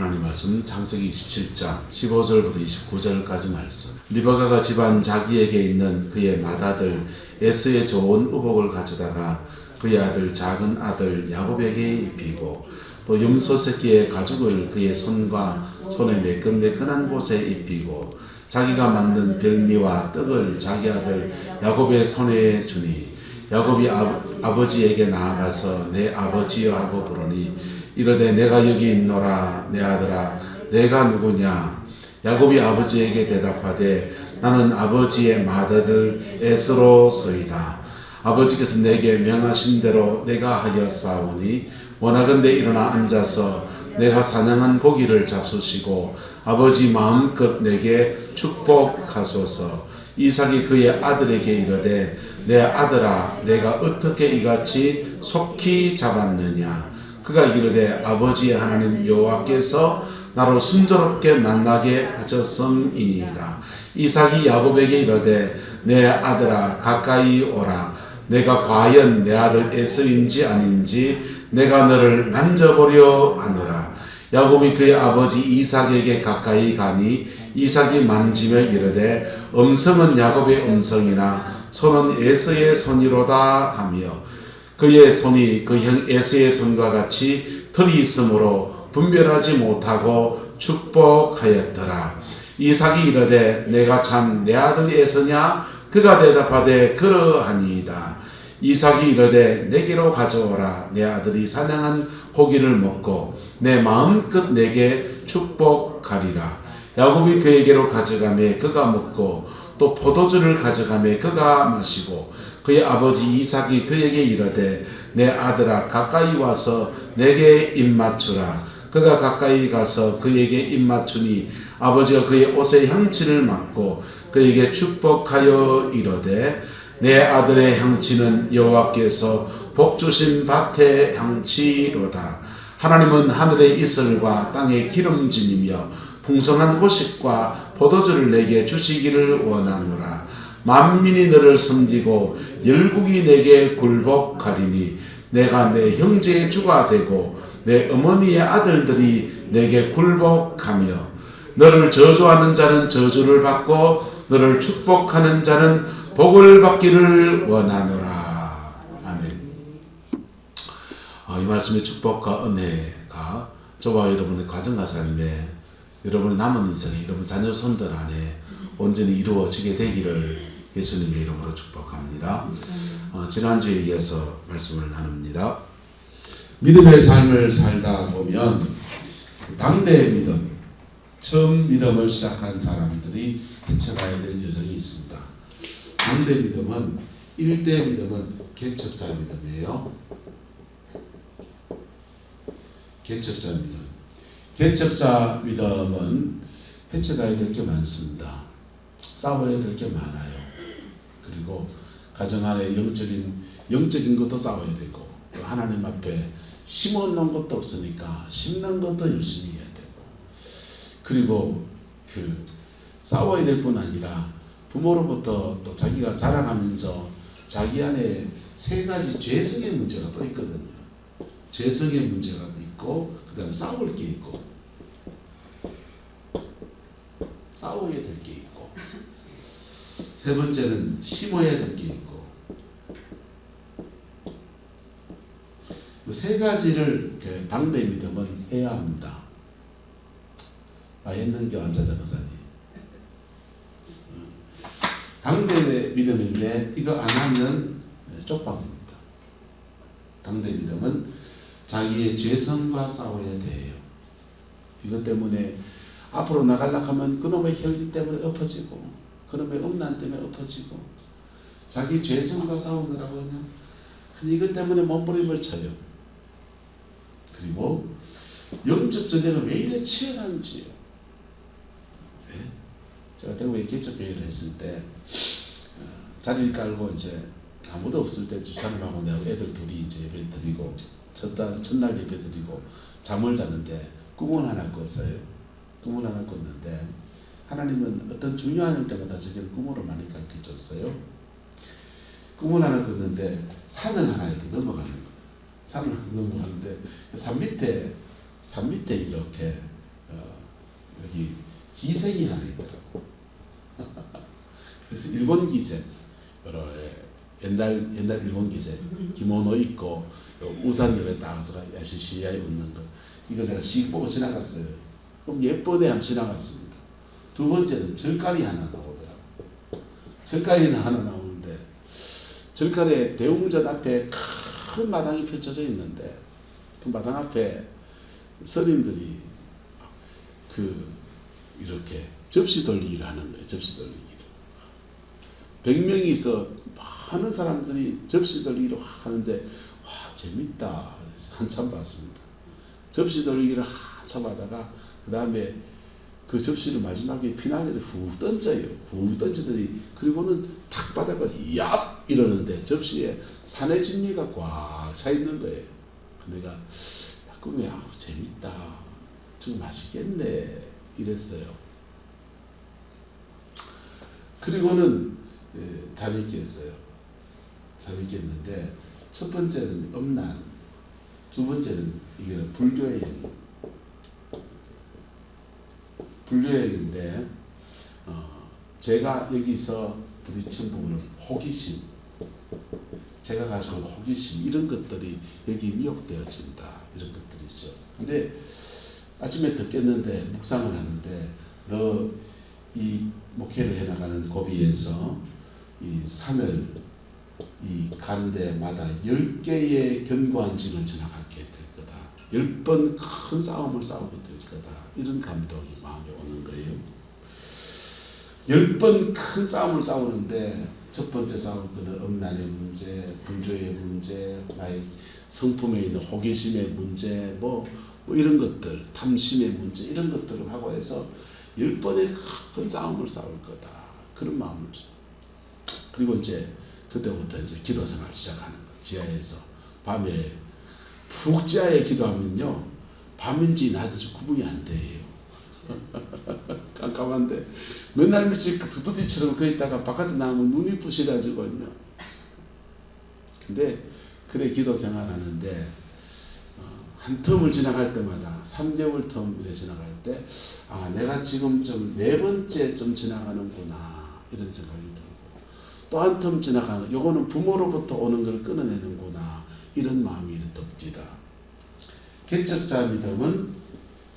하나님 말씀 창세기 27장 15절부터 29절까지 말씀. 리브가가 집안 자기에게 있는 그의 맏아들 에스의 좋은 의복을 가져다가 그의 아들 작은 아들 야곱에게 입히고 또 염소 새끼의 가죽을 그의 손과 손의 매끈매끈한 곳에 입히고 자기가 만든 별미와 떡을 자기 아들 야곱의 손에 주니 야곱이 아버지에게 나아가서 내 아버지여 하고 부르니 이르되 내가 여기 있노라. 내 아들아 내가 누구냐. 야곱이 아버지에게 대답하되 나는 아버지의 맏아들 에스로소이다. 아버지께서 내게 명하신 대로 내가 하였사오니 원하건대 일어나 앉아서 내가 사냥한 고기를 잡수시고 아버지 마음껏 내게 축복하소서. 이삭이 그의 아들에게 이르되 내 아들아 내가 어떻게 이같이 속히 잡았느냐. 그가 이르되 아버지의 하나님 여호와께서 나로 순조롭게 만나게 하셨음이니이다. 이삭이 야곱에게 이르되 내 아들아 가까이 오라. 내가 과연 내 아들 에서인지 아닌지 내가 너를 만져보려 하노라. 야곱이 그의 아버지 이삭에게 가까이 가니 이삭이 만지며 이르되 음성은 야곱의 음성이나 손은 에서의 손이로다 하며 그의 손이 그 형 에서의 손과 같이 털이 있으므로 분별하지 못하고 축복하였더라. 이삭이 이르되 내가 참 내 아들 에서냐. 그가 대답하되 그러하니이다. 이삭이 이르되 내게로 가져오라. 내 아들이 사냥한 고기를 먹고 내 마음껏 내게 축복하리라. 야곱이 그에게로 가져가매 그가 먹고 또 포도주를 가져가매 그가 마시고 그의 아버지 이삭이 그에게 이르되 내 아들아 가까이 와서 내게 입맞추라. 그가 가까이 가서 그에게 입맞추니 아버지가 그의 옷의 향취를 맡고 그에게 축복하여 이르되 내 아들의 향취는 여호와께서 복주신 밭의 향취로다. 하나님은 하늘의 이슬과 땅의 기름짐이며 풍성한 고식과 포도주를 내게 주시기를 원하노라. 만민이 너를 섬기고 열국이 내게 굴복하리니 내가 내 형제의 주가 되고 내 어머니의 아들들이 내게 굴복하며 너를 저주하는 자는 저주를 받고 너를 축복하는 자는 복을 받기를 원하노라. 아멘. 이 말씀의 축복과 은혜가 저와 여러분의 가정과 삶에 여러분의 남은 인생에 여러분 자녀 손들 안에 온전히 이루어지게 되기를 예수님의 이름으로 축복합니다. 지난주에 이어서 말씀을 나눕니다. 믿음의 삶을 살다 보면 당대의 믿음, 처음 믿음을 시작한 사람들이 헤쳐가야 될 여정이 있습니다. 당대 믿음은 1대 믿음은 개척자 믿음이에요. 개척자 믿음. 개척자 믿음은 헤쳐가야 될 게 많습니다. 싸워야 될 게 많아요. 그리고 가정 안에 영적인 것도 싸워야 되고 또 하나님 앞에 심어놓은 것도 없으니까 심는 것도 열심히 해야 되고 그리고 싸워야 될 뿐 아니라 부모로부터 또 자기가 자라가면서 자기 안에 3가지 죄성의 문제가 또 있거든요. 죄성의 문제가 있고 그 다음에 싸울 게 있고 싸워야 될 게 있고 세 번째는 심어야 될 게 있고 그 3가지를 당대 믿음은 해야 합니다. 했는겨 안자자 강사님. 당대 믿음인데 이거 안 하면 쪽방입니다. 당대 믿음은 자기의 죄성과 싸워야 돼요. 이것 때문에 앞으로 나가려고 하면 그놈의 혈기 때문에 엎어지고 그놈의 음란 때문에 엎어지고 자기 죄성과 싸우느라고 그냥 이것 때문에 몸부림을 쳐요. 그리고 영적 전쟁은 왜 이래 치열한지요. 네? 제가 대구에 개척교회를 했을 때 자리를 깔고 이제 아무도 없을 때 주사님하고 내가 애들 둘이 이제 예배 드리고 첫날 예배 드리고 잠을 자는데 꿈을 하나 꿨어요. 꿈을 하나 꿨는데 하나님은 어떤 중요한 일 때마다 저를 꿈으로 많이 가르쳐줬어요. 꿈을 하나 꿨는데 산을 하나 이렇게 넘어가는 거예요. 산을 넘어가는데 산 밑에 이렇게 여기 기생이 하나 있더라고. 그래서 일본 기생, 여러 옛날 일본 기생, 기모노 입고 우산 옆에 딱 야시시야에 웃는 거. 이거 내가 씩 보고 지나갔어요. 그럼 예쁜 애 한번 지나갔습니다. 두 번째는 절갈이 하나 나오더라고. 절갈이 하나 나오는데 절갈에 대웅전 앞에 큰 마당이 펼쳐져 있는데 그 마당 앞에 스님들이 이렇게 접시 돌리기를 하는 거예요. 접시 돌리기를. 100명이서 많은 사람들이 접시 돌리기를 하는데 와 재밌다. 한참 봤습니다. 접시 돌리기를 한참 하다가 그 다음에 그 접시를 마지막에 피나니를 훅 던져요. 훅 던지더니 그리고는 탁 받아가 얍 이러는데 접시에 산의 진미가 꽉 차 있는 거예요. 내가 꿈에 재밌다. 좀 맛있겠네 이랬어요. 그리고는 재밌게 했어요. 재밌게 했는데 첫 번째는 음란, 두 번째는 이거는 불교행인데 제가 여기서 부딪힌 부분은 호기심, 제가 가지고 있는 호기심 이런 것들이 여기 미혹되어진다 이런 것들이죠. 근데 아침에 듣겠는데 묵상을 하는데 너 이 목회를 해나가는 고비에서 이 산을 이 가운데마다 10개의 견고한 짐을 지나가게 될 거다. 10번 큰 싸움을 싸우게 될 거다. 이런 감동이 마음에 오는 거예요. 10번 큰 싸움을 싸우는데 첫 번째 싸울 거는 음란의 문제, 불교의 문제, 나의 성품에 있는 호기심의 문제, 뭐 이런 것들, 탐심의 문제 이런 것들을 하고 해서 10번의 큰 싸움을 싸울 거다. 그런 마음을. 그리고 이제 그때부터 이제 기도 생활 시작하는 거예요. 지하에서 밤에 푹 지하에 기도하면요 밤인지 낮인지 구분이 안 돼요. 깜깜한데 맨날 며칠 두더지처럼 그 있다가 바깥에 나오면 눈이 부셔가지고요. 근데 그래 기도 생활하는데 한 텀을 지나갈 때마다 3개월 텀을 지나갈 때 내가 지금 좀 4번째 좀 지나가는구나 이런 생각이 들고 또 한 텀 지나가는 요거는 부모로부터 오는 걸 끊어내는구나 이런 마음이 듭니다. 개척자 믿음은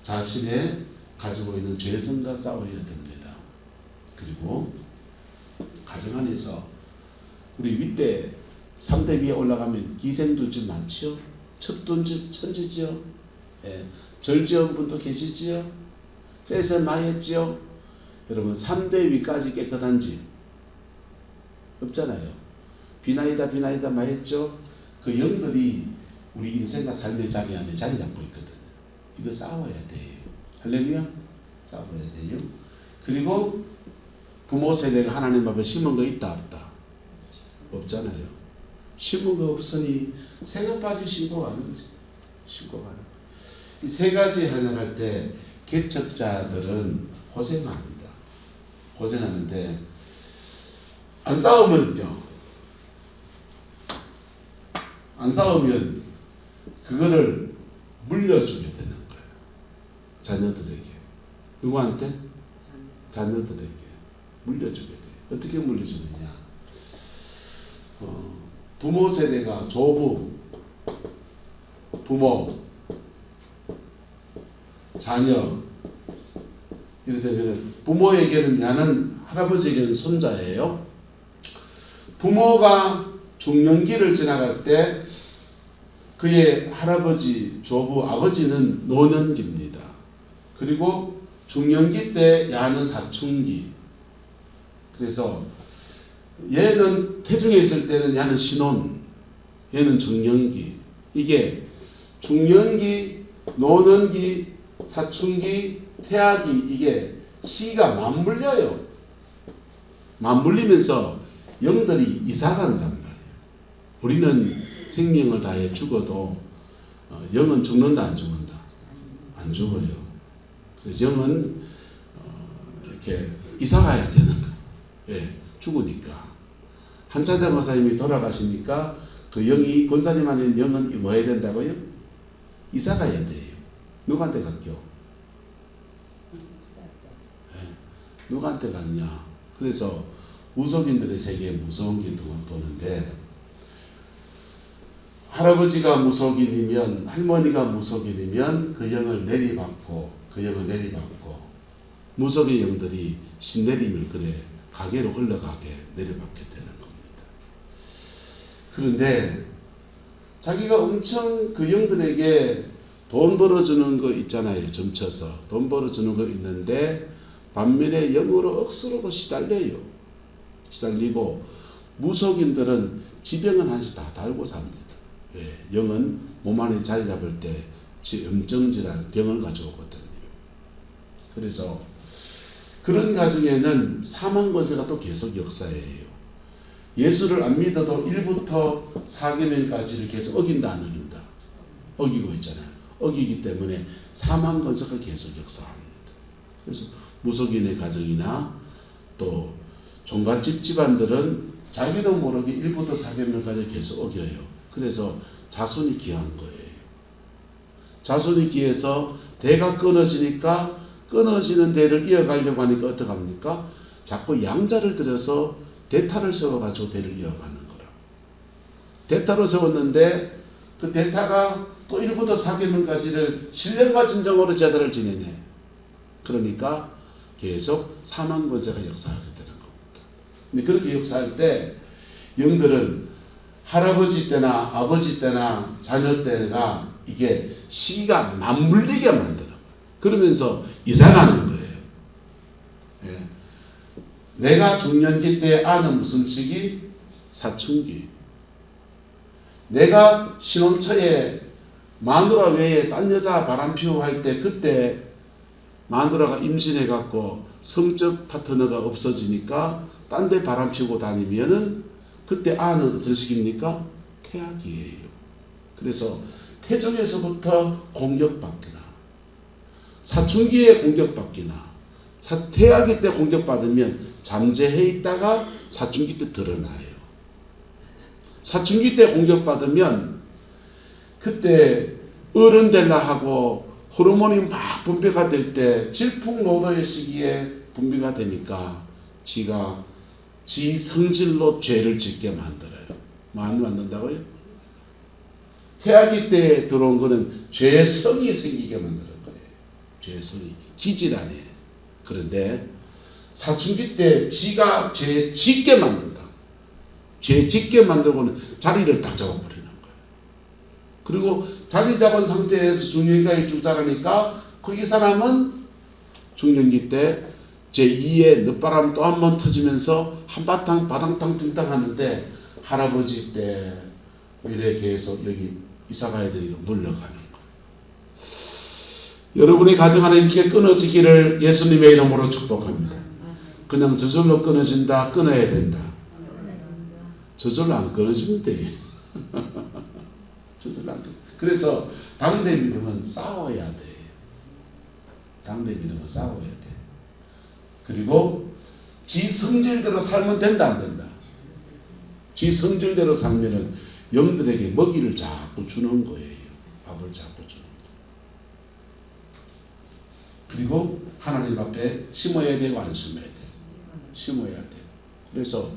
자신의 가지고 있는 죄성과 싸워야 됩니다. 그리고 가정 안에서 우리 윗대 3대 위에 올라가면 기생들이 많지요. 첩둔 천지지요. 예. 절지은 분도 계시지요. 쎄쎄 마했지요. 여러분 3대 위까지 깨끗한 집 없잖아요. 비나이다 마했죠. 그 영들이 우리 인생과 삶의 자리 안에 자리 잡고 있거든요. 이거 싸워야 돼요. 할렐루야. 싸워야 돼요. 그리고 부모 세대가 하나님 앞에 심은 거 있다 없다? 없잖아요. 심은 거 없으니 새가 빠지 신고 가는 거지. 신고 가는 거. 이 세 가지 해나갈 때 개척자들은 고생합니다. 고생하는데 안 싸우면요. 안 싸우면 그거를 물려주게 되는 거예요. 자녀들에게. 누구한테? 자녀들에게 물려주게 돼요. 어떻게 물려주느냐? 부모 세대가 조부, 부모, 자녀 이렇게 되면 부모에게는 야는 할아버지에게는 손자예요. 부모가 중년기를 지나갈 때 그의 할아버지, 조부, 아버지는 노년기입니다. 그리고 중년기 때 야는 사춘기. 그래서 얘는 태중에 있을 때는 야는 신혼, 얘는 중년기. 이게 중년기, 노년기, 사춘기, 태아기 이게 시기가 맞물려요. 맞물리면서 영들이 이사간단 말이에요. 우리는 생명을 다해 죽어도 영은 죽는다 안 죽는다? 안 죽어요. 그래서 영은 이렇게 이사가야 되는 거예요. 예, 죽으니까. 한차장 의사님이 돌아가시니까 그 영이 권사님 안에 영은 뭐 해야 된다고요? 이사가야 돼요. 누구한테 갈게요? 누구한테 가느냐? 그래서 무속인들의 세계에 무서운 게 도는데, 할아버지가 무속인이면, 할머니가 무속인이면 그 영을 내리받고 무속의 영들이 신내림을 그래 가게로 흘러가게 내려받게 되는 겁니다. 그런데 자기가 엄청 그 영들에게 돈 벌어주는 거 있잖아요. 점쳐서 돈 벌어주는 거 있는데 반면에 영으로 억수로도 시달리고 무속인들은 지병은 한씩 다 달고 삽니다. 왜? 영은 몸 안에 자리 잡을 때 염증질환 병을 가져오거든요. 그래서 그런 가정에는 사망 권세가 또 계속 역사해요. 예수를 안 믿어도 1부터 4계명까지를 계속 어긴다 안 어긴다? 어기고 있잖아요. 어기기 때문에 사망 권세가 계속 역사합니다. 그래서 무속인의 가정이나 또 종갓집 집안들은 자기도 모르게 1부터 4계명까지 계속 어겨요. 그래서 자손이 귀한 거예요. 자손이 귀해서 대가 끊어지니까 끊어지는 대를 이어가려고 하니까 어떡합니까? 자꾸 양자를 들여서 대타를 세워가지고 대를 이어가는 거라. 대타로 세웠는데 그 대타가 또 1부터 4계명까지를 신령과 진정으로 제사를 지내네. 그러니까 계속 사망 권세가 역사하게 되는 겁니다. 근데 그렇게 역사할 때 영들은 할아버지 때나 아버지 때나 자녀 때가 이게 시기가 맞물리게 만들어. 그러면서 이사가는 거예요. 예. 내가 중년기 때 아는 무슨 시기? 사춘기. 내가 신혼초에 마누라 외에 딴 여자 바람피우고 할 때 그때 마누라가 임신해갖고 성적 파트너가 없어지니까 딴 데 바람피우고 다니면은 그때 아는 어떤 시기입니까? 태악이에요. 그래서 태중에서부터 공격받기나 사춘기에 공격받기나 태아기 때 공격받으면 잠재해 있다가 사춘기 때 드러나요. 사춘기 때 공격받으면 그때 어른 되려 하고 호르몬이 막 분비가 될 때 질풍노도의 시기에 분비가 되니까 지가 지 성질로 죄를 짓게 만들어요. 안 만든다고요? 태아기 때 들어온 거는 죄성이 생기게 만드는 거예요. 죄성이 기질 아니에요. 그런데 사춘기 때 지가 죄 짓게 만든다. 죄 짓게 만들고는 자리를 딱 잡아버리는 거예요. 그리고 자리 잡은 상태에서 중년기까지 쭉 자라니까 이 사람은 중년기 때 제2의 늦바람 또 한 번 터지면서 한바탕 바당탕 등탕 하는데 할아버지 때 미래 계속 여기 이사가야 되니까 물러가는 거예요. 여러분의 가정 안에 이렇게 끊어지기를 예수님의 이름으로 축복합니다. 그냥 저절로 끊어진다, 끊어야 된다. 저절로 안 끊어지면 돼. 저절로 안 끊어. 그래서 당대 믿음은 싸워야 돼. 당대 믿음은 싸워야 돼. 그리고 지 성질대로 살면 된다 안 된다. 지 성질대로 살면은 영들에게 먹이를 자꾸 주는 거예요. 밥을 자꾸 주는 거예요. 그리고 하나님 앞에 심어야 되고 안 심어야 돼. 심어야 돼. 그래서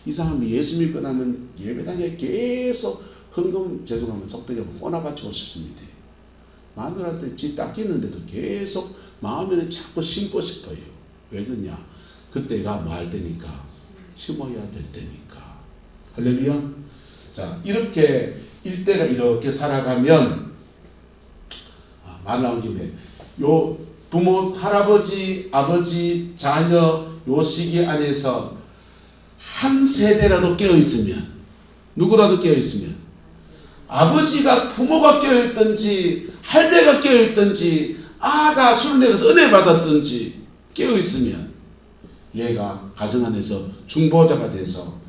이 사람이 예수 믿고 나면 예배당에 계속 헌금 죄송하면 속되게 꼬나바치고 싶습니다. 마누라한테 지 닦이는데도 계속 마음에는 자꾸 심고 싶어요. 왜 그러냐? 그때가 뭐 할 때니까 심어야 될 때니까. 할렐루야. 자, 이렇게 일대가 이렇게 살아가면 말 나온 김에 요 부모, 할아버지, 아버지, 자녀 요 시기 안에서 한 세대라도 깨어있으면 누구라도 깨어있으면 아버지가 부모가 깨어있든지 할배가 깨어있든지 아가 술 내서 은혜 받았든지 깨어있으면 얘가 가정 안에서 중보자가 돼서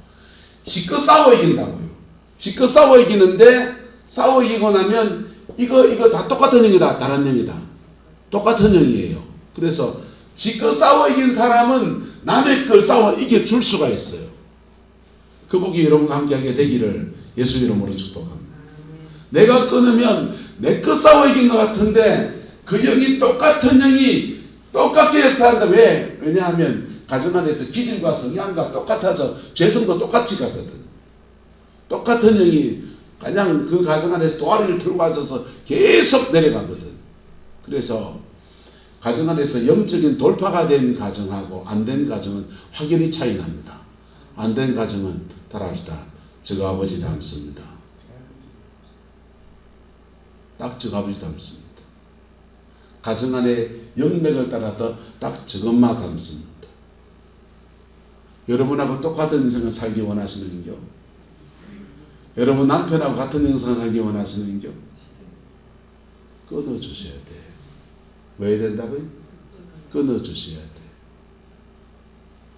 지껏 싸워 이긴다고요. 지껏 싸워 이기는데 싸워 이기고 나면 이거 다 똑같은 영이다. 다른 영이다. 똑같은 영이에요. 그래서 지껏 싸워 이긴 사람은 남의 걸 싸워 이겨줄 수가 있어요. 그 복이 여러분과 함께하게 되기를 예수 이름으로 축복합니다. 내가 끊으면 내 거 싸워 이긴 것 같은데 그 영이 똑같은 영이 똑같게 역사한다. 왜? 왜냐하면 가정 안에서 기질과 성향과 똑같아서 죄성도 똑같이 가거든. 똑같은 영이 그냥 그 가정 안에서 또아리를 들고 가셔서 계속 내려가거든. 그래서 가정 안에서 영적인 돌파가 된 가정하고 안 된 가정은 확연히 차이 납니다. 안 된 가정은 따라합시다. 저거 아버지 닮습니다. 딱 저거 아버지 닮습니다. 가정 안에 영맥을 따라서 딱 저것만 닮습니다. 여러분하고 똑같은 인생을 살기 원하시는겨? 여러분 남편하고 같은 인생을 살기 원하시는겨? 끊어주셔야 돼. 왜 된다고요? 끊어주셔야 돼.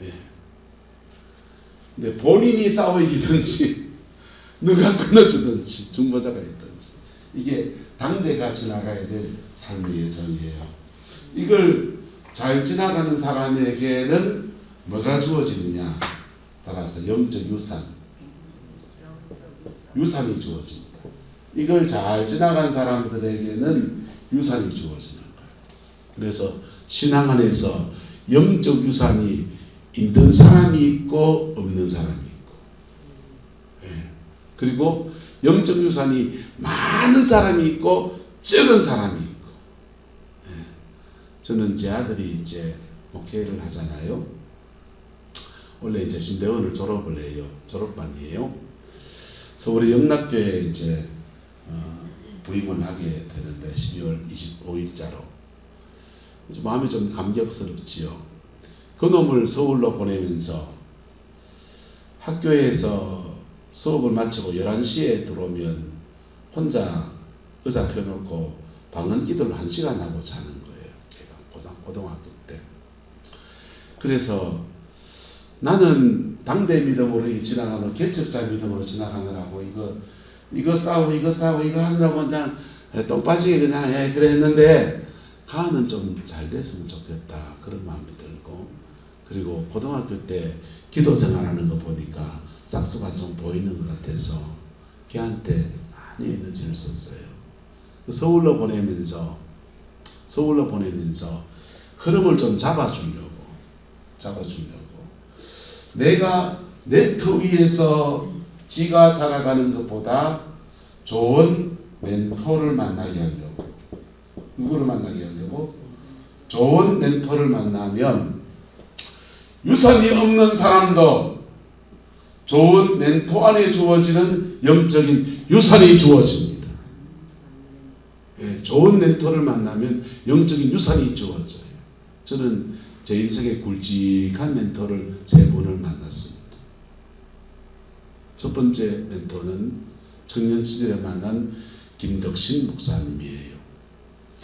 예. 근데 본인이 싸워 이기든지 누가 끊어주든지 중보자가 있든지 이게 당대가 지나가야 될 삶의 예성이에요. 이걸 잘 지나가는 사람에게는 뭐가 주어지느냐? 따라서 영적 유산이 주어집니다. 이걸 잘 지나간 사람들에게는 유산이 주어지는 거예요. 그래서 신앙 안에서 영적 유산이 있는 사람이 있고 없는 사람이 있고, 예. 그리고 영적 유산이 많은 사람이 있고 적은 사람이 있고, 예. 저는 제 아들이 이제 목회를 하잖아요. 원래 이제 신대원을 졸업을 해요. 졸업반이에요. 서울의 영락교회에 이제 부임을 하게 되는데 12월 25일자로 마음이 좀 감격스럽지요. 그놈을 서울로 보내면서 학교에서 수업을 마치고 11시에 들어오면 혼자 의자 펴놓고 방언 기도를 1시간 하고 자는 거예요. 걔가 고등학교 때. 그래서 나는 당대 믿음으로 지나가는 개척자 믿음으로 지나가느라고 이거 싸우고 이거 하느라고 그냥 똥 빠지게 그냥 그래 했는데 가는 좀 잘 됐으면 좋겠다 그런 마음이 들고, 그리고 고등학교 때 기도 생활하는 거 보니까 싹수가 좀 보이는 것 같아서 걔한테 많이 에너지를 썼어요. 서울로 보내면서 흐름을 좀 잡아주려고 내가 네트 위에서 지가 자라가는 것보다 좋은 멘토를 만나게 하려고, 누구를 만나게 하려고? 좋은 멘토를 만나면 유산이 없는 사람도 좋은 멘토 안에 주어지는 영적인 유산이 주어집니다. 예, 좋은 멘토를 만나면 영적인 유산이 주어져요. 저는 제 인생의 굵직한 멘토를 3분을 만났습니다. 첫 번째 멘토는 청년 시절에 만난 김덕신 목사님이에요.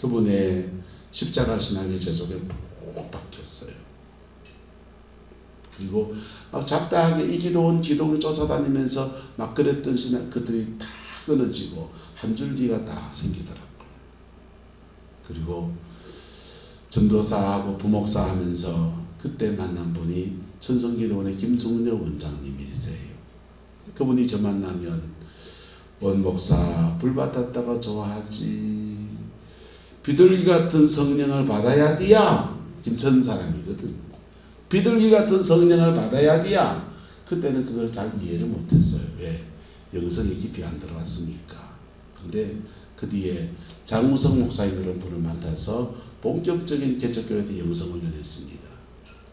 그분의 십자가 신앙의 제속에 푹 박혔어요. 그리고 막 잡다하게 이 기도원 기도를 쫓아다니면서 막 그랬던 신앙 그들이 다 끊어지고 한 줄기가 다 생기더라고요. 그리고 전도사하고 부목사 하면서 그때 만난 분이 천성기도원의 김승력 원장님이세요. 그분이 저 만나면 원 목사 불 받았다가 좋아하지, 비둘기 같은 성령을 받아야 돼야. 김천 사람이거든. 비둘기 같은 성령을 받아야 돼야. 그때는 그걸 잘 이해를 못했어요. 왜? 영성이 깊이 안 들어왔으니까. 근데 그 뒤에 장우성 목사님 이런 분을 만나서 본격적인 개척교회 때 영성훈련을 했습니다.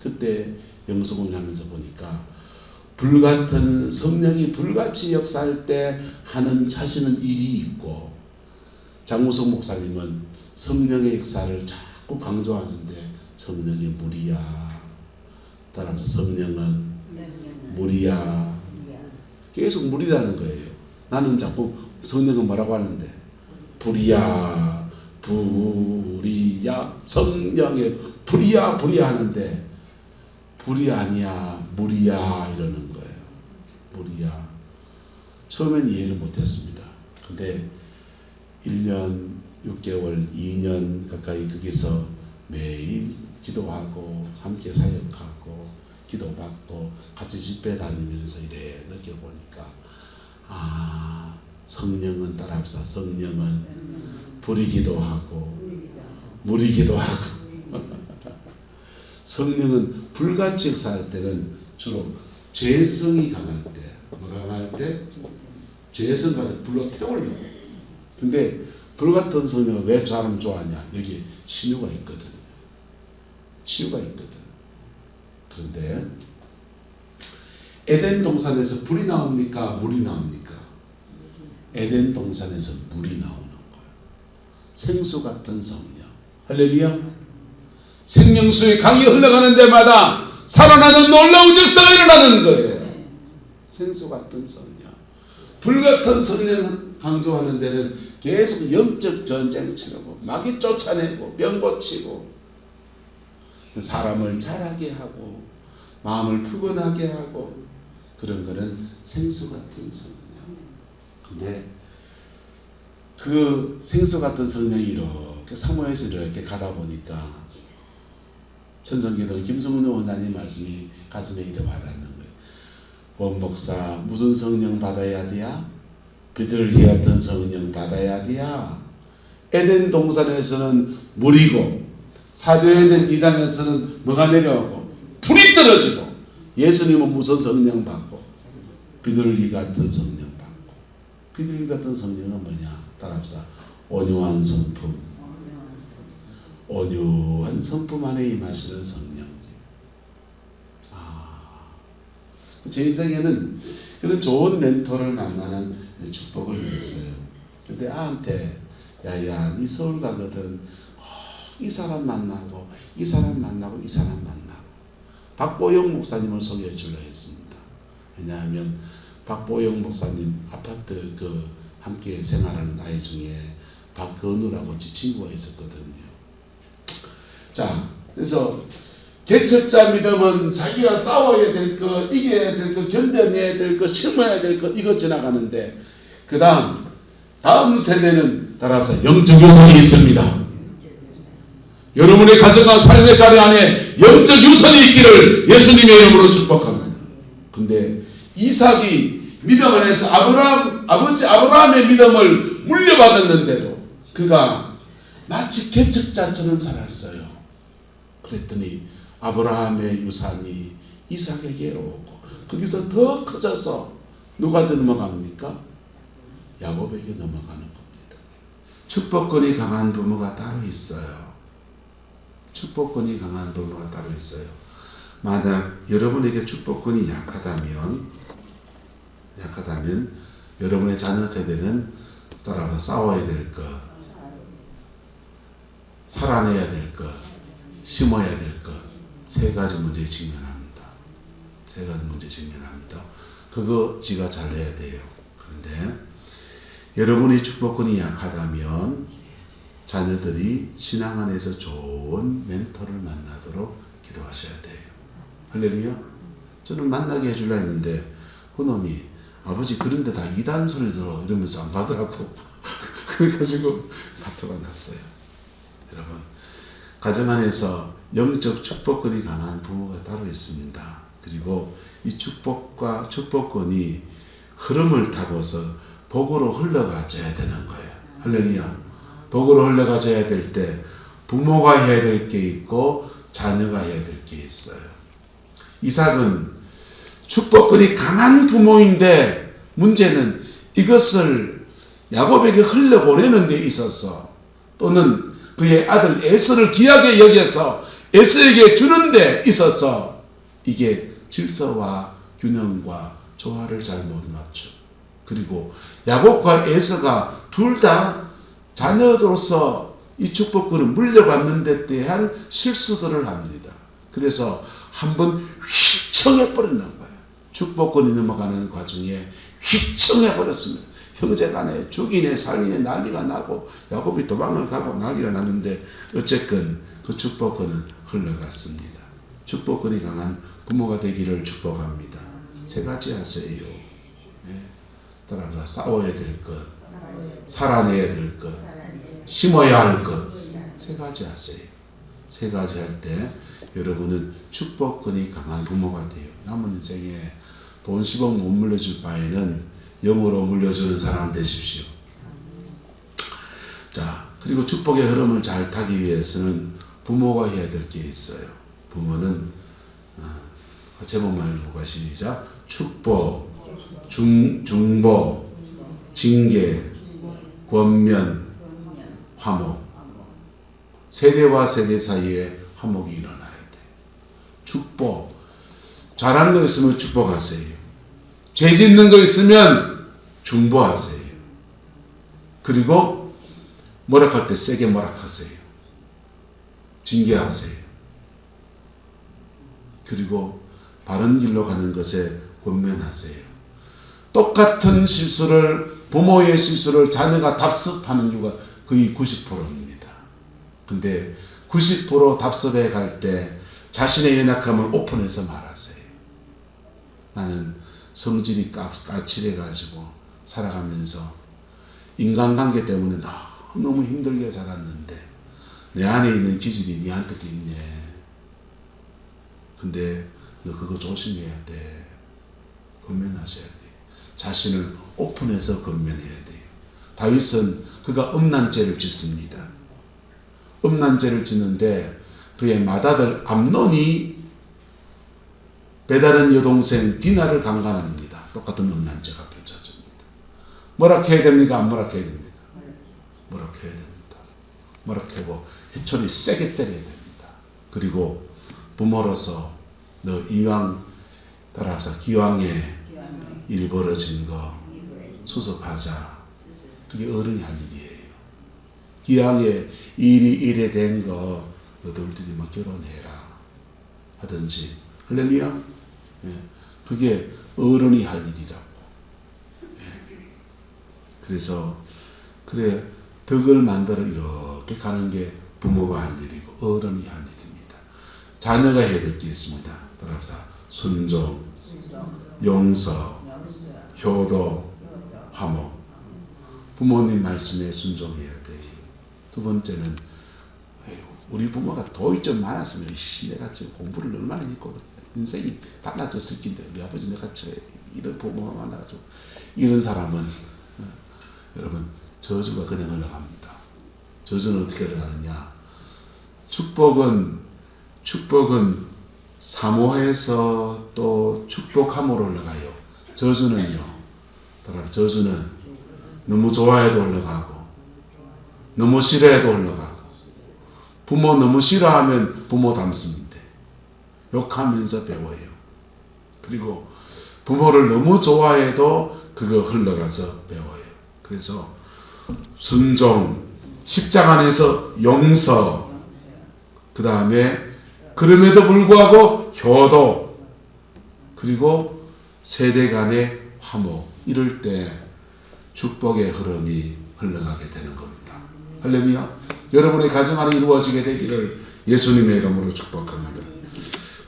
그때 영성훈련 하면서 보니까 불같은 성령이 불같이 역사할 때 하는 하시는 일이 있고, 장우성 목사님은 성령의 역사를 자꾸 강조하는데 성령이 물이야. 따라서 성령은 물이야. 계속 물이라는 거예요. 나는 자꾸 성령은 뭐라고 하는데 불이야, 불이야, 성령의 불이야 하는데 불이 아니야, 물이야 이러는 거예요. 물이야. 처음엔 이해를 못했습니다. 근데 1년 6개월, 2년 가까이 거기서 매일 기도하고 함께 사역하고 기도받고 같이 집회 다니면서 이래 느껴보니까 성령은 따라합시다. 성령은 불이기도 하고 물이기도 하고 성령은 불같이 역사할 때는 주로 죄성이 강할 때, 뭐가 강할 때? 죄성 강할 때 불로 태우려고. 근데 불같은 성령은 왜 사람 좋아하냐? 여기 신유가 있거든. 치유가 있거든. 그런데 에덴 동산에서 불이 나옵니까? 물이 나옵니까? 에덴 동산에서 물이 나오는 거예요. 생수 같은 성령. 할렐루야. 생명수의 강이 흘러가는 데마다 살아나는 놀라운 역사가 일어나는 거예요. 생수 같은 성령. 불 같은 성령 강조하는 데는 계속 영적 전쟁 치르고 마귀 쫓아내고 병 고치고 사람을 자라게 하고 마음을 푸근하게 하고 그런 거는 생수 같은 성령. 근데 그 생수 같은 성령이 이렇게 사모에서 이렇게 가다 보니까 천성기도 김성훈 원장님 말씀이 가슴에 이래 와닿는 거예요. 원목사 무슨 성령 받아야 돼야? 비둘기 같은 성령 받아야 돼야. 에덴 동산에서는 물이고 사도행전 2장에서는 뭐가 내려오고 불이 떨어지고 예수님은 무슨 성령 받고? 비둘기 같은 성령 받고. 비둘기 같은 성령은 뭐냐? 따라합시다. 온유한 성품. 온유한 성품 안에 임하시는 성령. 제 인생에는 그런 좋은 멘토를 만나는 축복을 누렸어요. 근데 아한테 야야 니 서울 가거든. 이 사람 만나고 이 사람 만나고 이 사람 만나고 박보영 목사님을 소개해 주려 했습니다. 왜냐하면 박보영 목사님 아파트 그 함께 생활하는 아이 중에 박건우라고 제 친구가 있었거든요. 자, 그래서 개척자 믿음은 자기가 싸워야 될 것, 이겨야 될 것, 견뎌내야 될 것, 심어야 될 것 이거 지나가는데 그 다음 세대는 따라서 영적 유선이 있습니다. 여러분의 가정과 삶의 자리 안에 영적 유선이 있기를 예수님의 이름으로 축복합니다. 근데 이삭이 믿음 안에서 아버지 아브라함의 믿음을 물려받았는데도 그가 마치 개척자처럼 살았어요. 그랬더니 아브라함의 유산이 이삭에게 오고 거기서 더 커져서 누구한테 넘어갑니까? 야곱에게 넘어가는 겁니다. 축복권이 강한 부모가 따로 있어요. 축복권이 강한 부모가 따로 있어요. 만약 여러분에게 축복권이 약하다면 여러분의 자녀 세대는 따라가 싸워야 될 것, 살아내야 될 것, 심어야 될 것, 세 가지 문제에 직면합니다. 세 가지 문제에 직면합니다. 그거 지가 잘해야 돼요. 그런데 여러분의 축복권이 약하다면 자녀들이 신앙 안에서 좋은 멘토를 만나도록 기도하셔야 돼요. 할렐루야. 저는 만나게 해주려 했는데 그놈이 아버지 그런데 다 이단 소리 들어 이러면서 안 가더라고. 그래가지고 파토가 났어요. 여러분 가정 안에서 영적 축복권이 강한 부모가 따로 있습니다. 그리고 이 축복권이 흐름을 타고서 복으로 흘러가져야 되는 거예요. 할렐루야. 복으로 흘러가져야 될 때 부모가 해야 될 게 있고 자녀가 해야 될 게 있어요. 이삭은 축복권이 강한 부모인데 문제는 이것을 야곱에게 흘려보내는 데 있어서 또는 그의 아들 에서를 귀하게 여겨서 에서에게 주는 데 있어서 이게 질서와 균형과 조화를 잘 못 맞춰. 그리고 야곱과 에서가 둘 다 자녀로서 이 축복권을 물려받는 데 대한 실수들을 합니다. 그래서 한번 휘청해버리는 거예요. 축복권이 넘어가는 과정에 휘청해버렸습니다. 형제간에 죽이네 살리네 난리가 나고 야곱이 도망을 가고 난리가 났는데 어쨌건 그 축복권은 흘러갔습니다. 축복권이 강한 부모가 되기를 축복합니다. 세 가지 하세요. 네. 따라서 싸워야 될 것, 살아내야 될 것, 심어야 할 것, 세 가지 하세요. 세 가지 할 때 여러분은 축복권이 강한 부모가 돼요. 남은 인생에 돈 10억 못 물려줄 바에는 영으로 물려주는 사람 되십시오. 자, 그리고 축복의 흐름을 잘 타기 위해서는 부모가 해야 될 게 있어요. 부모는 제목만 읽고 시작. 축복, 중보, 징계, 권면, 화목. 세대와 세대 사이에 화목이 일어나야 돼. 축복. 잘하는 거 있으면 축복하세요. 죄 짓는 거 있으면 중보하세요. 그리고 모락할 때 세게 모락하세요. 징계하세요. 그리고 바른 길로 가는 것에 권면하세요. 똑같은 실수를, 부모의 실수를 자녀가 답습하는 이유가 거의 90%입니다. 근데 90% 답습해 갈 때 자신의 연약함을 오픈해서 말하세요. 나는 성질이 까칠해가지고 살아가면서 인간관계 때문에 너무 힘들게 살았는데 내 안에 있는 기질이 니한테도 있네. 근데 너 그거 조심해야 돼. 권면하셔야 돼. 자신을 오픈해서 권면해야 돼요. 다윗은 그가 음란죄를 짓습니다. 음란죄를 짓는데 그의 맏아들 암논이 배다른 여동생 디나를 강간합니다. 똑같은 음란죄가 펼쳐집니다. 뭐라 해야 됩니까? 안 뭐라 해야 됩니까? 뭐라 해야 됩니다. 뭐라 하고 해초리 세게 때려야 됩니다. 그리고 부모로서 너 이왕 따라서 기왕에 일 벌어진 거 수습하자. 그게 어른이 할 일이에요. 기왕에 일이 이래 된 거 너희들이 막 결혼해라 하든지. 할렐루야. 그게 어른이 할 일이라고. 그래서 그래 덕을 만들어 이렇게 가는 게 부모가 할 일이고 어른이 할 일입니다. 자녀가 해야 될 게 있습니다. 따라서 순종, 용서, 효도, 화목. 부모님 말씀에 순종해야 돼요. 두 번째는 우리 부모가 돈이 좀 많았으면 내가 지금 공부를 얼마나 했고 인생이 달라졌을 텐데 우리 아버지 내가 이런 부모가 많아가지고 이런 사람은 여러분 저주가 그냥 흘러갑니다. 저주는 어떻게 흘러가느냐? 축복은 사모해서 또 축복함으로 흘러가요. 저주는요. 저주는 너무 좋아해도 흘러가고 너무 싫어해도 흘러가고 부모 너무 싫어하면 부모 닮습니다. 욕하면서 배워요. 그리고 부모를 너무 좋아해도 그거 흘러가서 배워요. 그래서 순종, 십자가 안에서 용서, 그 다음에 그럼에도 불구하고 효도, 그리고 세대 간의 화목. 이럴 때 축복의 흐름이 흘러가게 되는 겁니다. 할렐루야. 여러분의 가정 안에 이루어지게 되기를 예수님의 이름으로 축복합니다.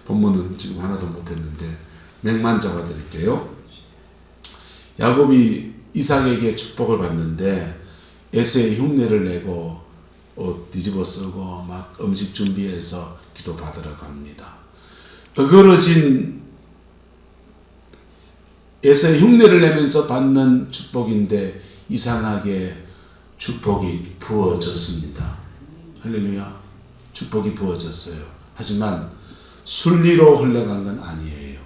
본문은 지금 하나도 못했는데 맥만 잡아드릴게요. 야곱이 이삭에게 축복을 받는데 에서의 흉내를 내고 옷 뒤집어 쓰고 막 음식 준비해서 기도 받으러 갑니다. 어그러진 에서의 흉내를 내면서 받는 축복인데 이상하게 축복이 부어졌습니다. 할렐루야. 축복이 부어졌어요. 하지만 순리로 흘러간 건 아니에요.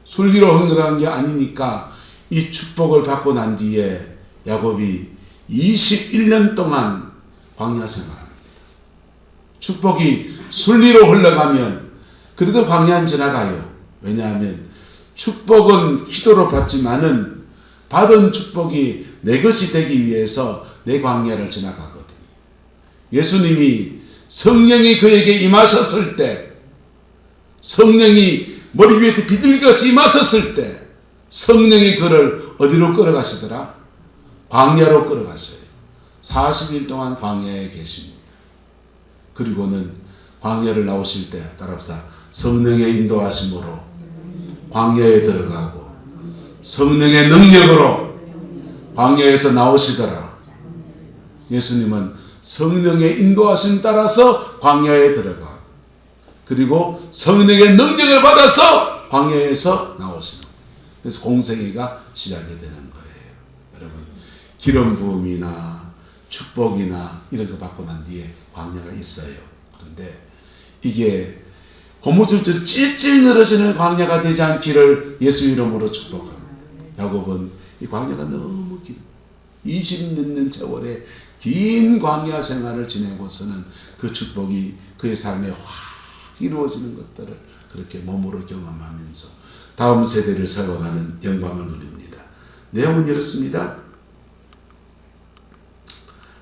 순리로 흘러간 게 아니니까 이 축복을 받고 난 뒤에 야곱이 21년 동안 광야 생활합니다. 축복이 순리로 흘러가면 그래도 광야는 지나가요. 왜냐하면 축복은 기도로 받지만은 받은 축복이 내 것이 되기 위해서 내 광야를 지나가거든. 예수님이 성령이 그에게 임하셨을 때, 성령이 머리 위에 비둘기같이 임하셨을 때 성령이 그를 어디로 끌어가시더라? 광야로 끌어가셔요. 40일 동안 광야에 계십니다. 그리고는 광야를 나오실 때 따라서 성령의 인도하심으로 광야에 들어가고 성령의 능력으로 광야에서 나오시더라. 예수님은 성령의 인도하심 따라서 광야에 들어가 그리고 성령의 능력을 받아서 광야에서 나오시는 거예요. 그래서 공생애가 시작이 되는 거예요. 여러분 기름 부음이나 축복이나 이런 거 받고 난 뒤에 광야가 있어요. 그런데 이게 고무줄처럼 찔찔 늘어지는 광야가 되지 않기를 예수 이름으로 축복합니다. 야곱은 이 광야가 너무 긴 20년 세월의 긴 광야 생활을 지내고서는 그 축복이 그의 삶에 확 이루어지는 것들을 그렇게 몸으로 경험하면서 다음 세대를 세워가는 영광을 누립니다. 내용은 이렇습니다.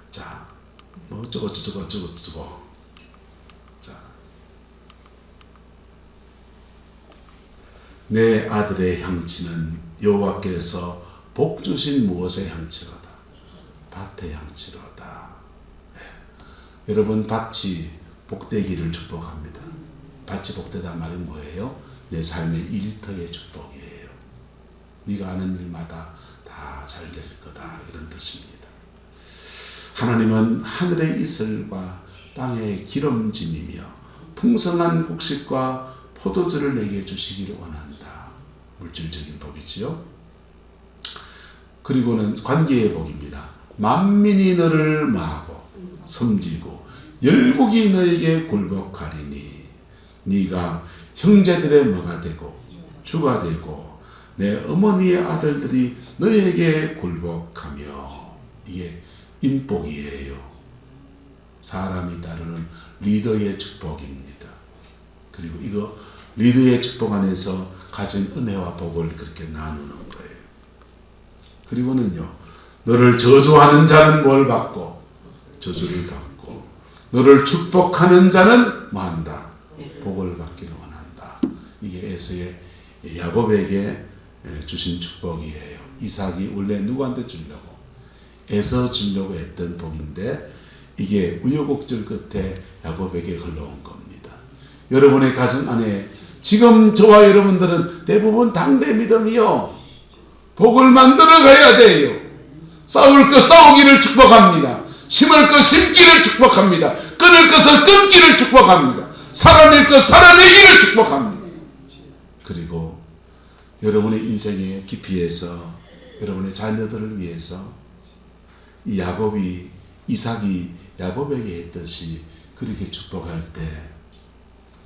자, 어쩌고 자, 내 아들의 향치는 여호와께서 복 주신 무엇의 향치로다? 밭의 향치로다. 네. 여러분, 밭이 복되기를 축복합니다. 밭이 복되다 말이 뭐예요? 내 삶의 일터의 축복이에요. 네가 하는 일마다 다 잘 될 거다, 이런 뜻입니다. 하나님은 하늘의 이슬과 땅의 기름짐이며 풍성한 곡식과 포도주를 내게 주시기를 원한다. 물질적인 복이지요. 그리고는 관계의 복입니다. 만민이 너를 마하고 섬기고 열국이 너에게 굴복하리니 네가 형제들의 뭐가 되고 주가 되고 내 어머니의 아들들이 너에게 굴복하며. 이게 인복이에요. 사람이 따르는 리더의 축복입니다. 그리고 이거 리더의 축복 안에서 가진 은혜와 복을 그렇게 나누는 거예요. 그리고는요, 너를 저주하는 자는 뭘 받고? 저주를 받고, 너를 축복하는 자는 뭐한다? 복을 받기를 원한다. 이게 에서의 야곱에게 주신 축복이에요. 이삭이 원래 누구한테 주려고? 에서 주려고 했던 복인데 이게 우여곡절 끝에 야곱에게 흘러온 겁니다. 여러분의 가정 안에 지금 저와 여러분들은 대부분 당대 믿음이요, 복을 만들어 가야 돼요. 싸울 것 싸우기를 축복합니다. 심을 것 심기를 축복합니다. 끊을 것을 끊기를 축복합니다. 살아낼 것 살아내기를 축복합니다. 그리고 여러분의 인생의 깊이에서 여러분의 자녀들을 위해서 이 이삭이 야곱에게 했듯이 그렇게 축복할 때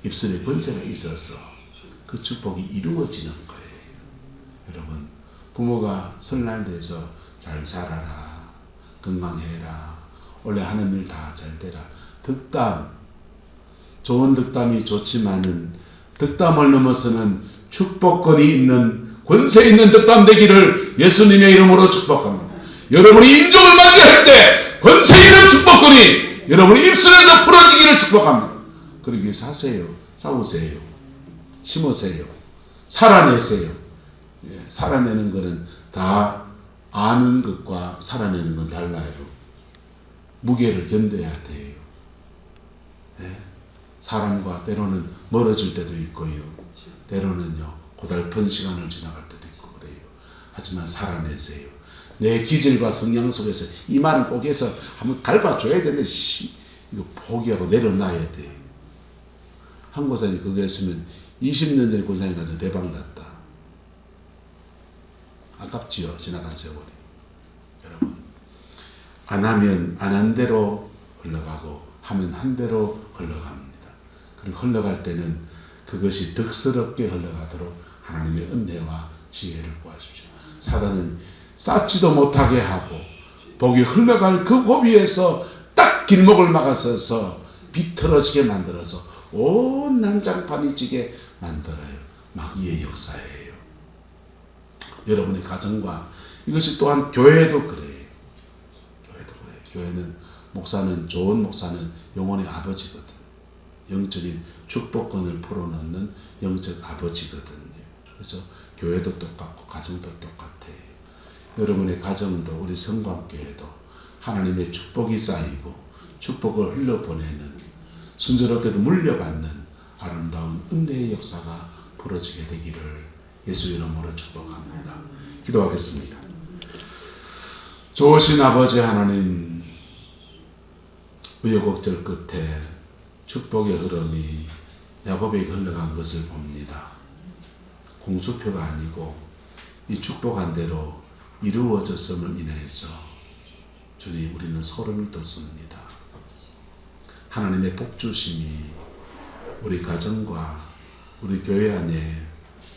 입술에 번제가 있어서 그 축복이 이루어지는 거예요. 여러분, 부모가 설날 돼서 잘 살아라, 건강해라, 원래 하는 일 다 잘 되라. 덕담, 좋은 덕담이 좋지만은 덕담을 넘어서는 축복권이 있는, 권세 있는 덕담 되기를 예수님의 이름으로 축복합니다. 여러분이 임종을 맞이할 때 권세 있는 축복권이 여러분의 입술에서 풀어지기를 축복합니다. 그러기 위해서 하세요. 싸우세요. 심으세요. 살아내세요. 살아내는 것은 다 아는 것과 살아내는 건 달라요. 무게를 견뎌야 돼요. 사람과 때로는 멀어질 때도 있고요. 때로는요, 고달픈 시간을 지나갈 때도 있고 그래요. 하지만 살아내세요. 내 기질과 성향 속에서 이 말은 꼭 해서 한번 밟아줘야 되는데 이거 포기하고 내려놔야 돼요. 한 고사님 그거 했으면 20년 전에 고사님 가서 대박 났다. 아깝지요, 지나간 세월이. 여러분, 안 하면 안 한 대로 흘러가고 하면 한 대로 흘러갑니다. 그리고 흘러갈 때는 그것이 덕스럽게 흘러가도록 하나님의 은혜와 지혜를 구하십시오. 사단은 쌓지도 못하게 하고 복이 흘러갈 그 고비에서 딱 길목을 막아서서 비틀어지게 만들어서 온 난장판이 지게 만들어요. 마귀의 역사예요. 여러분의 가정과 이것이 또한 교회도 그래요. 교회도 그래요. 교회는 목사는, 좋은 목사는 영혼의 아버지거든. 영적인 축복권을 풀어놓는 영적 아버지거든요. 그래서 교회도 똑같고 가정도 똑같아요. 여러분의 가정도 우리 성광교회도 하나님의 축복이 쌓이고 축복을 흘려보내는, 순조롭게도 물려받는 아름다운 은혜의 역사가 벌어지게 되기를 예수 이름으로 축복합니다. 기도하겠습니다. 좋으신 아버지 하나님, 우여곡절 끝에 축복의 흐름이 야곱에게 흘러간 것을 봅니다. 공수표가 아니고 이 축복한 대로 이루어졌음을 인해서 주님, 우리는 소름이 돋습니다. 하나님의 복주심이 우리 가정과 우리 교회 안에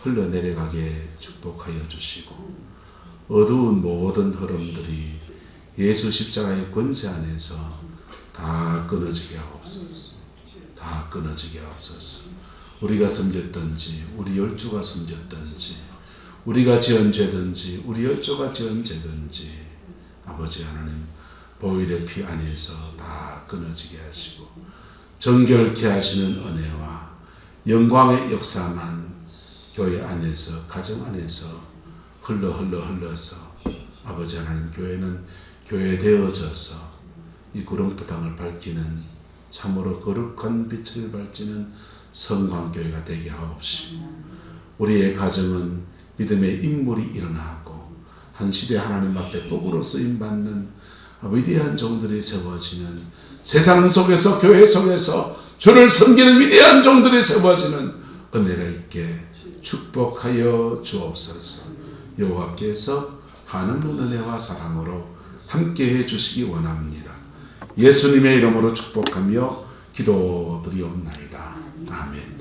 흘러내려가게 축복하여 주시고 어두운 모든 흐름들이 예수 십자가의 권세 안에서 다 끊어지게 하옵소서. 다 끊어지게 하옵소서. 우리가 섬겼든지 우리 열조가 섬겼든지 우리가 지은 죄든지 우리 열조가 지은 죄든지 아버지 하나님 보혈의 피 안에서 다 끊어지게 하시고 정결케 하시는 은혜와 영광의 역사만 교회 안에서 가정 안에서 흘러서 아버지 하나님 교회는 교회 되어져서 이 구름포 땅을 밝히는 참으로 거룩한 빛을 밝히는 성광교회가 되게 하옵시고 우리의 가정은 믿음의 인물이 일어나고 한 시대 하나님 앞에 도구로 쓰임받는 위대한 종들이 세워지는 세상 속에서 교회 속에서 주를 섬기는 위대한 종들이 세워지는 은혜가 있게 축복하여 주옵소서. 여호와께서 한없는 은혜와 사랑으로 함께해 주시기 원합니다. 예수님의 이름으로 축복하며 기도드리옵나이다. 아멘.